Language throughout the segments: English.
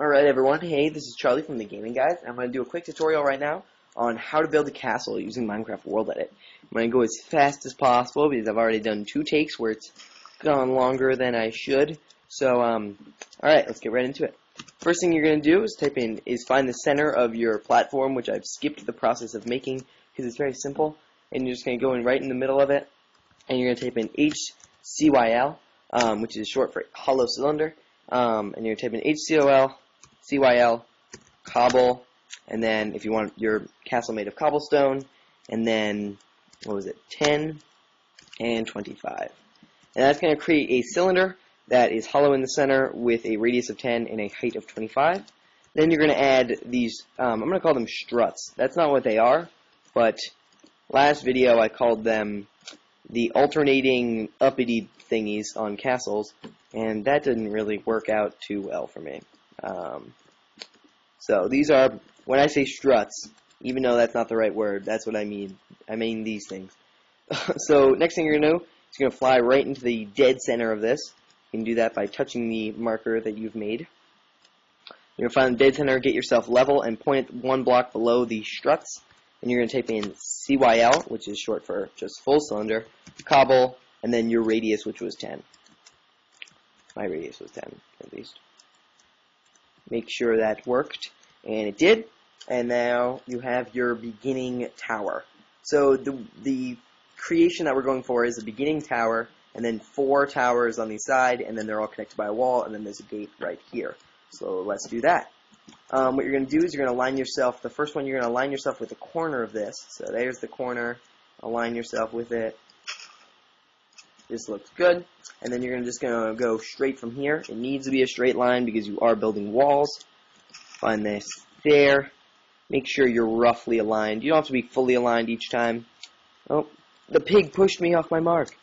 Alright everyone, hey, this is Charlie from The Gaming Guys. I'm going to do a quick tutorial right now on how to build a castle using Minecraft World Edit. I'm going to go as fast as possible because I've already done 2 takes where it's gone longer than I should. So, alright, let's get right into it. First thing you're going to do is find the center of your platform, which I've skipped the process of making because it's very simple. And you're just going to go in right in the middle of it, and you're going to type in HCYL, which is short for hollow cylinder. And you're going to type in HCYL, cobble, and then if you want your castle made of cobblestone, and then, 10 and 25. And that's going to create a cylinder that is hollow in the center with a radius of 10 and a height of 25. Then you're going to add these, I'm going to call them struts. That's not what they are, but last video I called them the alternating uppity thingies on castles, and that didn't really work out too well for me. So these are, when I say struts, even though that's not the right word, that's what I mean. I mean these things. So next thing you're going to do is you're going to fly right into the dead center of this. You can do that by touching the marker that you've made. You're going to find the dead center, get yourself level, and point it 1 block below the struts. And you're going to type in CYL, which is short for just full cylinder, cobble, and then your radius, which was 10. My radius was 10, at least. Make sure that worked, and it did. And now you have your beginning tower. So the creation that we're going for is a beginning tower, and then 4 towers on the side, and then they're all connected by a wall, and then there's a gate right here. So let's do that. What you're going to do is you're going to align yourself, the first one you're going to align yourself with the corner of this. So there's the corner, align yourself with it. This looks good. And then you're just going to go straight from here. It needs to be a straight line because you are building walls. Find this there. Make sure you're roughly aligned. You don't have to be fully aligned each time. Oh, the pig pushed me off my mark.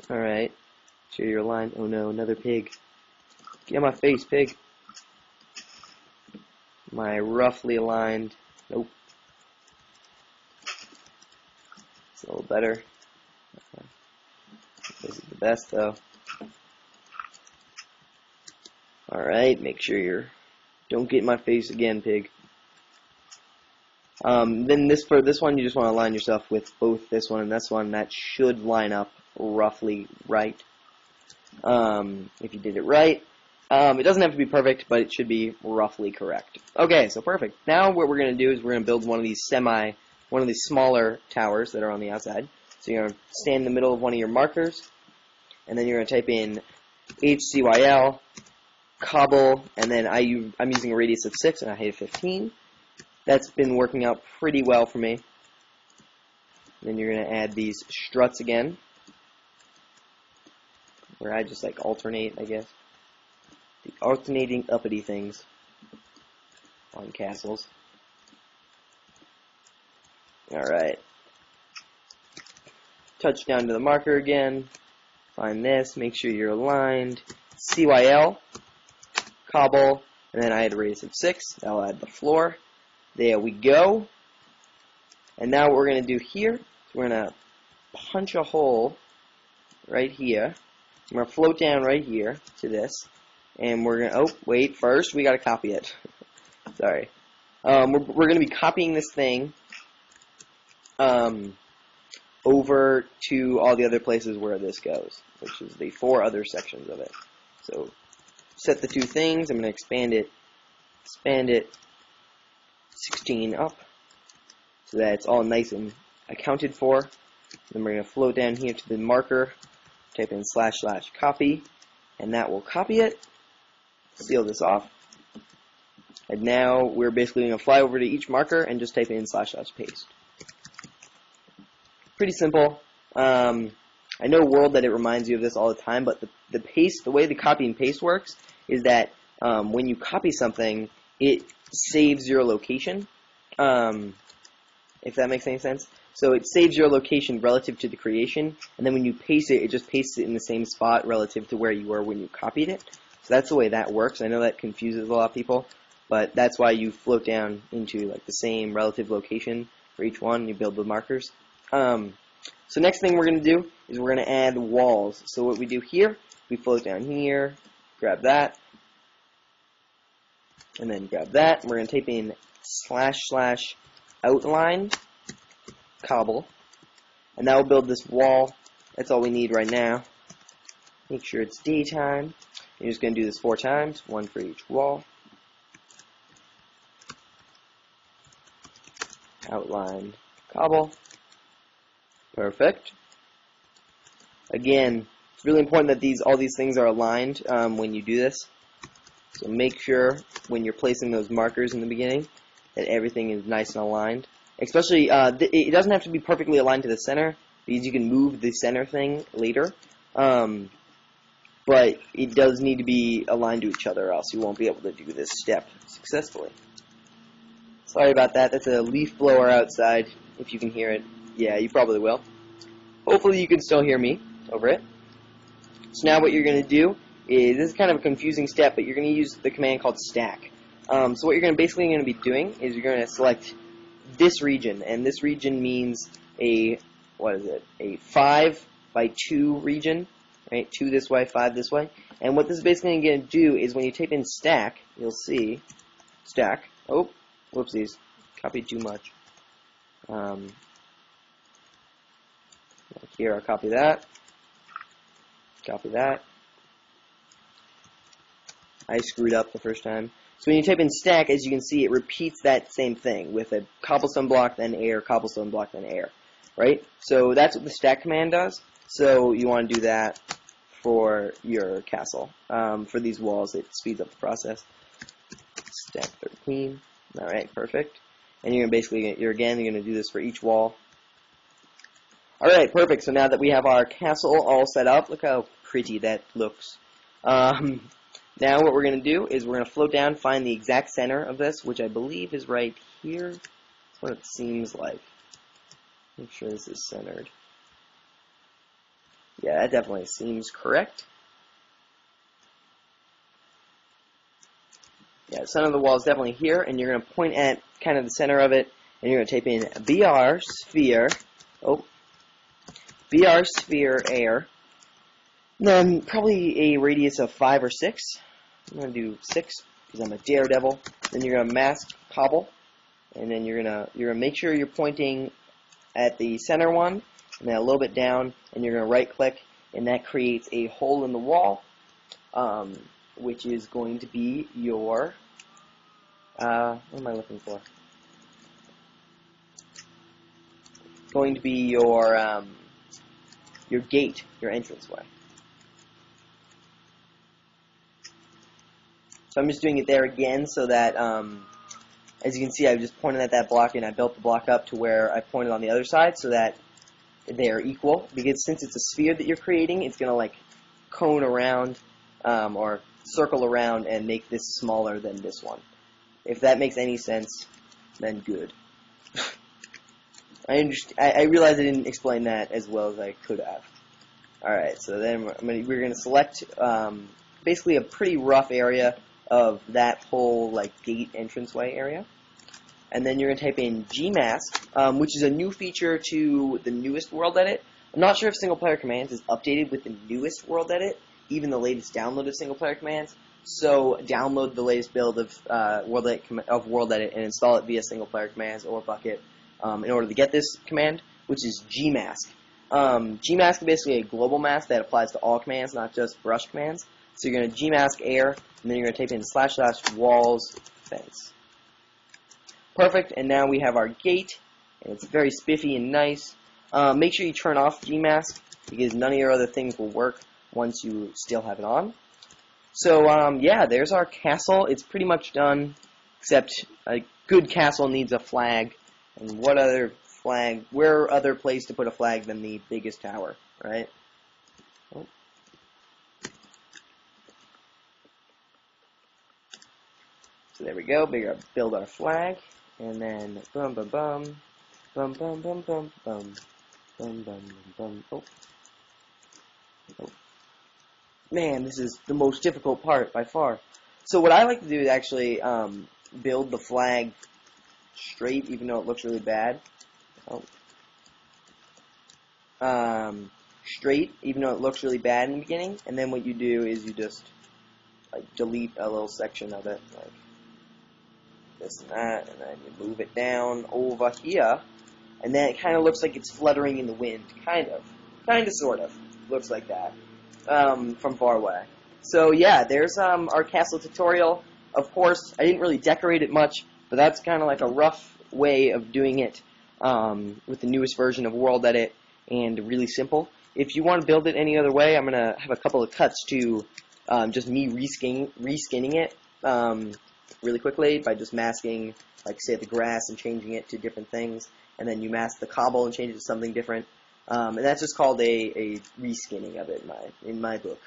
Alright. Sure you're aligned. Oh no, another pig. Get on my face, pig. Am I roughly aligned? Nope. It's a little better. This is the best, though. Alright, make sure you're... Don't get in my face again, pig. Then for this one, you just want to align yourself with both this one and this one. That should line up roughly right. If you did it right. It doesn't have to be perfect, but it should be roughly correct. Okay, so perfect. Now what we're going to do is we're going to build one of these smaller towers that are on the outside. So you're going to stand in the middle of one of your markers, and then you're going to type in HCYL, cobble, and then I'm using a radius of 6 and a height of 15. That's been working out pretty well for me. Then you're going to add these struts again, where I just alternate, I guess. The alternating uppity things on castles. Alright. Touch down to the marker again. Find this. Make sure you're aligned. CYL. Cobble. And then I had a radius of 6. That'll add the floor. There we go. And now what we're going to do here is we're going to punch a hole right here. I'm going to float down right here to this. And we're going to, oh, wait, first we got to copy it. Sorry. We're going to be copying this thing over to all the other places where this goes, which is the 4 other sections of it. So set the 2 things. I'm going to expand it 16 up so that it's all nice and accounted for. Then we're going to float down here to the marker, type in / copy, and that will copy it. Seal this off, and now we're basically going to fly over to each marker and just type in / paste. Pretty simple. I know World Edit reminds you of this all the time, but the way the copy and paste works is that when you copy something, it saves your location. If that makes any sense. So it saves your location relative to the creation, and then when you paste it, it just pastes it in the same spot relative to where you were when you copied it. So that's the way that works. I know that confuses a lot of people, but that's why you float down into the same relative location for each one. You build the markers. So next thing we're going to do is we're going to add walls. So what we do here, we float down here, grab that, and then grab that. We're going to type in / outline cobble, and that will build this wall. That's all we need right now. Make sure it's daytime. You're just going to do this 4 times, 1 for each wall. Outline cobble. Perfect. Again, it's really important that all these things are aligned when you do this. So make sure when you're placing those markers in the beginning that everything is nice and aligned. Especially, it doesn't have to be perfectly aligned to the center, because you can move the center thing later. But it does need to be aligned to each other, or else you won't be able to do this step successfully. Sorry about that. That's a leaf blower outside, if you can hear it. Yeah, you probably will. Hopefully you can still hear me over it. So now what you're going to do is, this is kind of a confusing step, but you're going to use the command called stack. So what you're basically going to be doing is you're going to select this region, and this region means a 5 by 2 region, right? 2 this way, 5 this way. And what this is basically going to do is when you type in stack, you'll see stack. Oh, whoopsies, copied too much. Here, I'll copy that. Copy that. I screwed up the first time. So when you type in stack, as you can see, it repeats that same thing with a cobblestone block, then air, cobblestone block, then air, right? So that's what the stack command does. So you want to do that for your castle. For these walls, it speeds up the process. Stack 13. All right, perfect. And you're going to do this for each wall. All right, perfect. So now that we have our castle all set up, look how pretty that looks. Now what we're going to do is we're going to float down, find the exact center of this, which I believe is right here. That's what it seems like. Make sure this is centered. Yeah, that definitely seems correct. Yeah, the center of the wall is definitely here, and you're going to point at kind of the center of it, and you're going to type in BR sphere. Oh, BR sphere air. Then probably a radius of 5 or 6. I'm going to do 6 because I'm a daredevil. Then you're going to mask cobble, and then you're going to make sure you're pointing at the center one, and then a little bit down, and you're going to right click, and that creates a hole in the wall, which is going to be your what am I looking for? Going to be your gate, your entranceway. So I'm just doing it there again so that, as you can see, I just pointed at that block and I built the block up to where I pointed on the other side so that they're equal. Because since it's a sphere that you're creating, it's going to like cone around or circle around and make this smaller than this one. If that makes any sense, then good. I realize I didn't explain that as well as I could have. Alright, so then we're going to select basically a pretty rough area of that whole like gate entranceway area. And then you're going to type in gmask, which is a new feature to the newest World Edit. I'm not sure if single player commands is updated with the newest World Edit, even the latest download of single player commands. So download the latest build of World Edit and install it via single player commands or Bucket in order to get this command, which is gmask. Gmask is basically a global mask that applies to all commands, not just brush commands. So you're going to gmask air, and then you're going to type in / walls fence. Perfect, and now we have our gate, and it's very spiffy and nice. Make sure you turn off gmask, because none of your other things will work once you still have it on. So, yeah, there's our castle. It's pretty much done, except a good castle needs a flag. And what other flag? Where other place to put a flag than the biggest tower, right? Oh. So there we go. Build our flag, and then bum bum bum, bum bum bum bum bum, bum bum bum. Oh. Oh. Man, this is the most difficult part by far. So what I like to do is actually build the flag straight, even though it looks really bad. Oh. Straight, even though it looks really bad in the beginning. And then what you do is you just like delete a little section of it. Like, this and that, and then you move it down over here, and then it kind of looks like it's fluttering in the wind, kind of, sort of, looks like that, from far away. So yeah, there's our castle tutorial. Of course, I didn't really decorate it much, but that's kind of like a rough way of doing it with the newest version of World Edit, and really simple. If you want to build it any other way, I'm going to have a couple of cuts to just me reskinning it really quickly by just masking, like say, the grass and changing it to different things, and then you mask the cobble and change it to something different. And that's just called a reskinning of it in my book.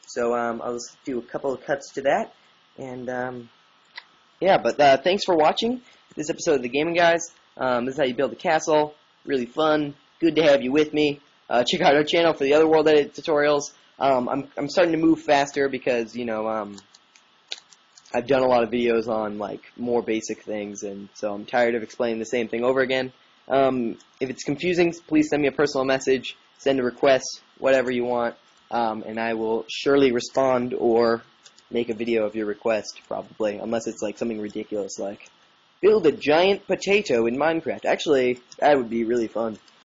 So I'll just do a couple of cuts to that, and yeah. But thanks for watching this episode of the Gaming Guys. This is how you build a castle. Really fun. Good to have you with me. Check out our channel for the other World Edit tutorials. I'm starting to move faster because, you know, I've done a lot of videos on like more basic things, and so I'm tired of explaining the same thing over again. If it's confusing, please send me a personal message, send a request, whatever you want, and I will surely respond or make a video of your request, probably, unless it's like something ridiculous like build a giant potato in Minecraft. Actually, that would be really fun.